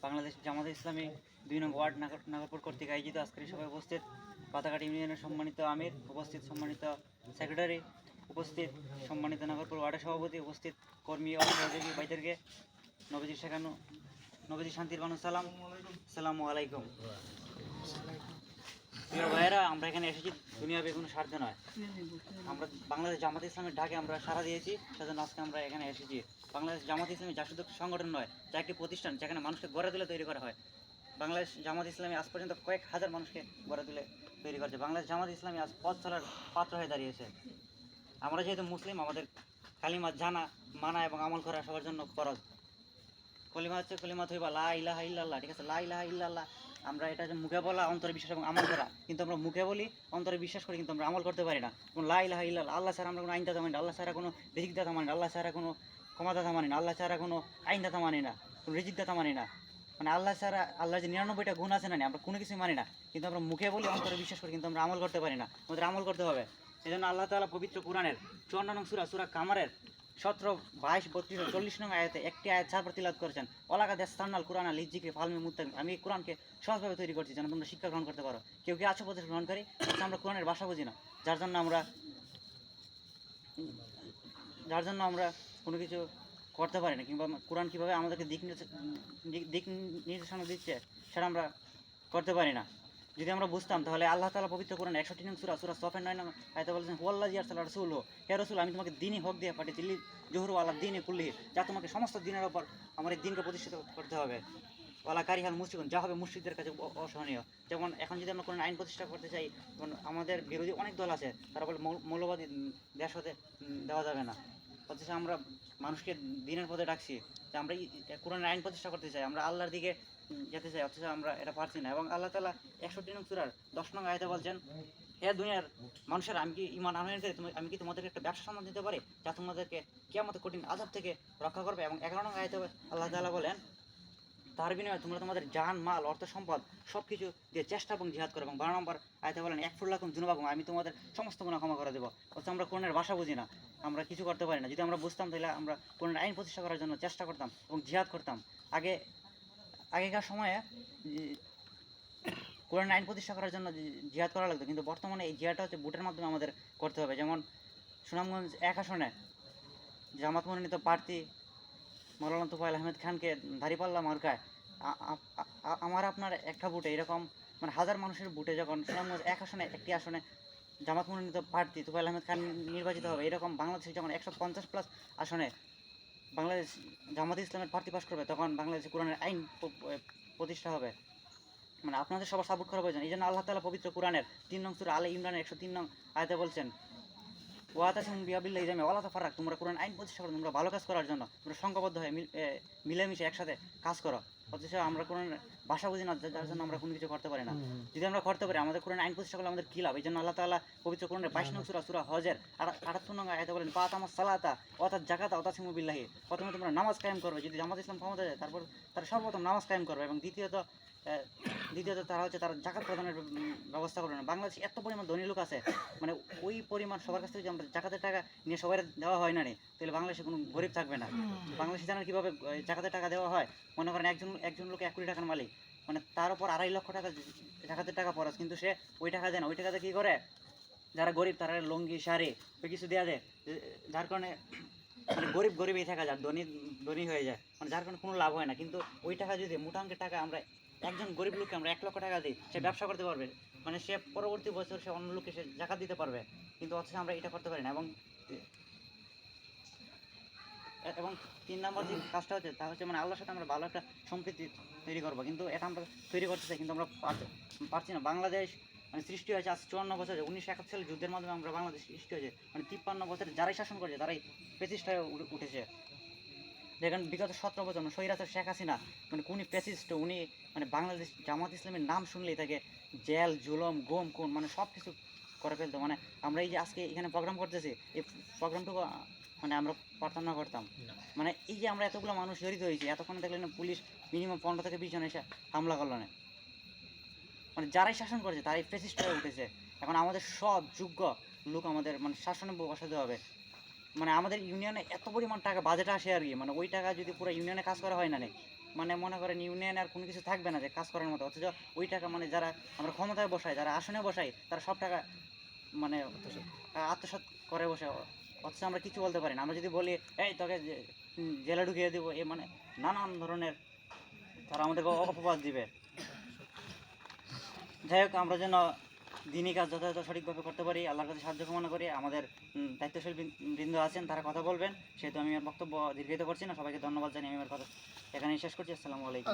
বাংলাদেশ জামাতে ইসলামী ২ নং ওয়ার্ড নাগরপুর কর্তৃক আয়োজিত আজকের এই সভায় উপস্থিত পাতাঘাট ইউনিয়নের সম্মানিত আমির, উপস্থিত সম্মানিত সেক্রেটারি, উপস্থিত সম্মানিত নাগরপুর ওয়ার্ডের সভাপতি, উপস্থিত কর্মী ও সহযোগী ভাইদেরকে নবীজির শেখানো নবীজির শান্তির বানু সালাম, আসসালামু আলাইকুম। প্রিয় ভাইয়েরা, আমরা এখানে এসেছি দুনিয়াবে কোনো স্বার্থ নয়। আমরা বাংলাদেশ জামাতে ইসলামের ডাকে আমরা সাড়া দিয়েছি, সেজন্য আজকে আমরা এখানে এসেছি। বাংলাদেশ জামাতে ইসলামী যা শুধু সংগঠন নয়, যা একটি প্রতিষ্ঠান যেখানে মানুষকে গড়ে তুলে তৈরি করা হয়। বাংলাদেশ জামাত ইসলামী আজ পর্যন্ত কয়েক হাজার মানুষকে গড়ে তুলে তৈরি করছে। বাংলাদেশ জামাত ইসলামী আজ পথ চলার পাত্র হয়ে দাঁড়িয়েছে। আমরা যেহেতু মুসলিম, আমাদের কালিমা জানা, মানা এবং আমল করা সবার জন্য ফরজ। কলিমা হচ্ছে কলিমা থইবা লা ইলাহা ইল্লাল্লাহ, ঠিক আছে? লা ইলাহা ইল্লাল্লাহ আমরা এটা যে মুখে বলা, অন্তরে বিশ্বাস এবং আমল করা। কিন্তু আমরা মুখে বলি, অন্তরে বিশ্বাস করি, কিন্তু আমরা আমল করতে পারি না। লা ইলাহা ইল্লাল্লাহ, আল্লাহ ছাড়া আমরা কোনো আইনদাতা মানি না, আল্লাহ ছাড়া কোনো রিজিকদাতা মানি না, আল্লাহ ছাড়া কোনো ক্ষমাদাতা মানি না, আল্লাহ ছাড়া কোনো আইনদাতা মানি না, কোনো রিজিকদাতা মানি না। মানে আল্লাহ ছাড়া, আল্লাহর যে ৯৯টা গুণ আছে না, আমরা কোনো কিছুই মানি না। কিন্তু আমরা মুখে বলি, অন্তরে বিশ্বাস করি, কিন্তু আমরা আমল করতে পারি না। আমাদের আমল করতে হবে। এই জন্য আল্লাহ তাআলা পবিত্র কোরআনের ৫৪ নং সূরা, সূরা কামারের ১৭, ২২, ৩২, ৪০ নং আয়াতে একটি আয়াত ৪ বার তিলাওয়াত করেছেন। ওয়ালাকা দাস্তানাল কুরআনা লিযিকরি ফাহাল মুত্তাকিন। আমি এই কোরআনকে সহজভাবে তৈরি করছি যেন তোমরা শিক্ষা গ্রহণ করতে পারো। কেউ কি আছো উপদেশ গ্রহণকারী? আমরা কোরআনের ভাষা বুঝি না, যার জন্য আমরা কোনো কিছু করতে পারি না, কিংবা কোরআন কীভাবে আমাদেরকে দিক নির্দেশনা দিচ্ছে সেটা আমরা করতে পারি না। যদি আমরা বুঝতাম, তাহলে আল্লাহ তাআলা পবিত্র কোরআন ৬১ নং সূরা, সূরা সফের ৯ নং আয়াতে বলেছেন, হুয়াল্লাযী আরসালা রাসূলাহু, হে রাসূল, আমি তোমাকে দ্বীনি হক দিয়ে পাঠিয়েছি, লিযুহরিহু আলা দ্বীনি কুল্লিহি, যা তোমাকে সমস্ত দ্বীনের উপর আমার এই দ্বীনকে প্রতিষ্ঠিত করতে হবে। ওয়ালা কারিহাল মুশরিকুন, যা হবে মুশরিকদের কাছে অসহনীয়। যেমন এখন যদি আমরা কোনো আইন প্রতিষ্ঠা করতে চাই, আমাদের বিরোধী অনেক দল আছে, তারা বলে মৌলবাদী দেশ হতে দেওয়া যাবে না। অথচ আমরা মানুষকে দ্বীনের পথে ডাকছি, যে আমরা কোরআনের আইন প্রতিষ্ঠা করতে চাই, আমরা আল্লাহর দিকে যেতে চাই, অথচ আমরা এটা পারছি না। এবং আল্লাহ তাআলা ৬১ নং সূরার ১০ নং আয়াতে বলছেন, হে দুনিয়ার মানুষের, আমি কি ঈমান আনয়নকারী, আমি কি তোমাদেরকে একটা ব্যবসা সন্ধান দিতে পারি, যা তোমাদেরকে কিয়ামতের কঠিন আযাব থেকে রক্ষা করবে। এবং ১১ নং আয়াতে আল্লাহ তাআলা বলেন, তার বিনিময়ে তোমরা তোমাদের জান, মাল, অর্থ সম্পদ সব কিছু দিয়ে চেষ্টা এবং জিহাদ করো। এবং ১২ নম্বর আয়াতে বলেন, একফুল্লাকুম যুনুবাকুম, আমি তোমাদের সমস্ত গুনাহ ক্ষমা করে দেবো। অথচ আমরা কোরআনের ভাষা বুঝি না, আমরা কিছু করতে পারি না। যদি আমরা বুঝতাম, তাহলে আমরা কোরআনের আইন প্রতিষ্ঠা করার জন্য চেষ্টা করতাম এবং জিহাদ করতাম। আগেকার সময়ে কোরআন আইন প্রতিষ্ঠা করার জন্য জিহাদ করা লাগতো, কিন্তু বর্তমানে এই জিহাদটা হচ্ছে ভোটের মাধ্যমে আমাদের করতে হবে। যেমন সুনামগঞ্জ ১ আসনে জামাত মনোনীত প্রার্থী মাওলানা তোফায়েল আহমেদ খানকে দাঁড়িপাল্লা মার্কায় আমার আপনার একটা ভোটে, এরকম মানে হাজার মানুষের ভোটে যখন সুনামগঞ্জ ১ আসনে, একটি আসনে জামাত মনোনীত প্রার্থী তোফায়েল আহমেদ খান নির্বাচিত হবে, এরকম বাংলাদেশে যখন ১৫০+ আসনে বাংলাদেশ জামাত ইসলামের প্রার্থী পাশ করবে, তখন বাংলাদেশে কোরআনের আইন প্রতিষ্ঠা হবে। মানে আপনাদের সবার সাপোর্ট করা প্রয়োজন। এই জন্য আল্লাহ তাআলা পবিত্র কোরআনের ৩ নং সূরা আলে ইমরানের ১০৩ নং আয়াতে বলছেন, ওয়াতাসিমু বিহাবিল্লাহি জামিআ ওয়ালা তাফাররাকু, তোমরা কোরআন আইন প্রতিষ্ঠা করো, তোমরা ভালো কাজ করার জন্য তোমরা সংঘবদ্ধ হয়ে মিলেমিশে একসাথে কাজ করো। অথচ আমরা কোরআন ভাষা বুঝি না, যার জন্য আমরা কোনো কিছু করতে পারি না। যদি আমরা করতে পারি, আমাদের কোরআন আইন প্রতিষ্ঠা করলে আমাদের কী লাভ? এই জন্য আল্লাহ তাআলা পবিত্র কোরআনের ২২ নং সূরা, সূরা হজের ৭৮ নং আয়াতে বলেন, ফাতামাস সালাতা ওয়াতাজ যাকাতা ওয়াতাসিমু বিল্লাহি, প্রথমে তোমরা নামাজ কায়েম করবে। যদি জামাত ইসলাম ক্ষমতা যায়, তারপর তারা সর্বপ্রথম নামাজ কায়েম করবে, এবং দ্বিতীয়ত তারা জাকাত প্রদানের ব্যবস্থা করবে না। বাংলাদেশে এত পরিমাণ ধনী লোক আছে, মানে ওই পরিমাণ সবার কাছ থেকে যদি আমরা জাকাতের টাকা নিয়ে সবাই দেওয়া হয় না, তাহলে বাংলাদেশে কোনো গরিব থাকবে না। বাংলাদেশে জানেন কীভাবে জাকাতের টাকা দেওয়া হয়? মনে করেন একজন লোক ১ কোটি টাকার মালিক, মানে তার উপর ২.৫ লক্ষ টাকা জাকাতের টাকা খরচ, কিন্তু সে ওই টাকা দেয় না। ওই টাকাতে কী করে? যারা গরিব তারা লুঙ্গি, শাড়ি ওই কিছু দেওয়া দেয়, যার কারণে মানে গরিবই থাকা যায়, ধনী হয়ে যায়, মানে যার কারণে কোনো লাভ হয় না। কিন্তু ওই টাকা যদি মোটা অঙ্কের টাকা আমরা একজন গরিব লোককে আমরা ১ লক্ষ টাকা দিই, সে ব্যবসা করতে পারবে, মানে সে পরবর্তী বছর সে অন্য লোককে সে জাকাত দিতে পারবে। কিন্তু অথচ আমরা এটা করতে পারি না। এবং ৩ নম্বর যে কাজটা হচ্ছে, তা হচ্ছে মানে আল্লাহর সাথে আমরা ভালো একটা সম্প্রীতি তৈরি করবো, কিন্তু এটা আমরা তৈরি করতে চাই, কিন্তু আমরা পারছি না। বাংলাদেশ মানে সৃষ্টি হয়েছে আজ ৫৪ বছরে, ১৯৭১ সালে যুদ্ধের মাধ্যমে আমরা বাংলাদেশ সৃষ্টি হয়েছে, মানে ৫৩ বছরে যারাই শাসন করেছে তারাই ফ্যাসিস্ট হয়ে উঠেছে। দেখেন বিগত ১৭ বছর স্বৈরাচার শেখ হাসিনা, মানে কোন ফ্যাসিস্ট উনি, মানে বাংলাদেশ জামাত ইসলামের নাম শুনলেই তাকে জেল, জুলম, গুম, খুন মানে সব কিছু করে ফেলতো। মানে আমরা এই যে আজকে এখানে প্রোগ্রাম করতেছি, এই প্রোগ্রামটুকু মানে আমরা পারতাম না, করতাম। মানে এই যে আমরা এতগুলো মানুষ জড়িত হয়েছি, এতক্ষণ দেখলেন পুলিশ মিনিমাম ১৫ থেকে ২০ জন এসে হামলা করলো না। মানে যারাই শাসন করেছে তারাই ফ্যাসিস্ট হয়ে উঠেছে। এখন আমাদের সব যোগ্য লোক আমাদের মানে শাসনে বসাতে হবে। মানে আমাদের ইউনিয়নে এত পরিমাণ টাকা বাজেট আসে আর কি, মানে ওই টাকা যদি পুরো ইউনিয়নে কাজ করা হয় না, মানে মনে করেন ইউনিয়ন আর কোনো কিছু থাকবে না যে কাজ করার মতো, অথচ ওই টাকা মানে যারা আমরা ক্ষমতায় বসাই, যারা আসনে বসাই, তারা সব টাকা মানে আত্মসাৎ করে বসে, অথচ আমরা কিছু বলতে পারি না। আমরা যদি বলি এই তোকে জেলে ঢুকিয়ে দেবো, এ মানে নানান ধরনের তারা আমাদেরকে অপবাদ দিবে। যাই হোক, আমরা যেন দিনই কাজ যথাযথ সঠিকভাবে করতে পারি, আল্লাহর কাছে সাহায্য কামনা করি। আমাদের দায়িত্বশীল বৃন্দ আছেন, তারা কথা বলবেন, সেহেতু আমি আমার বক্তব্য দীর্ঘায়িত করছি না। সবাইকে ধন্যবাদ জানিয়ে আমি আমার কথা এখানেই শেষ করছি। আসসালামু আলাইকুম।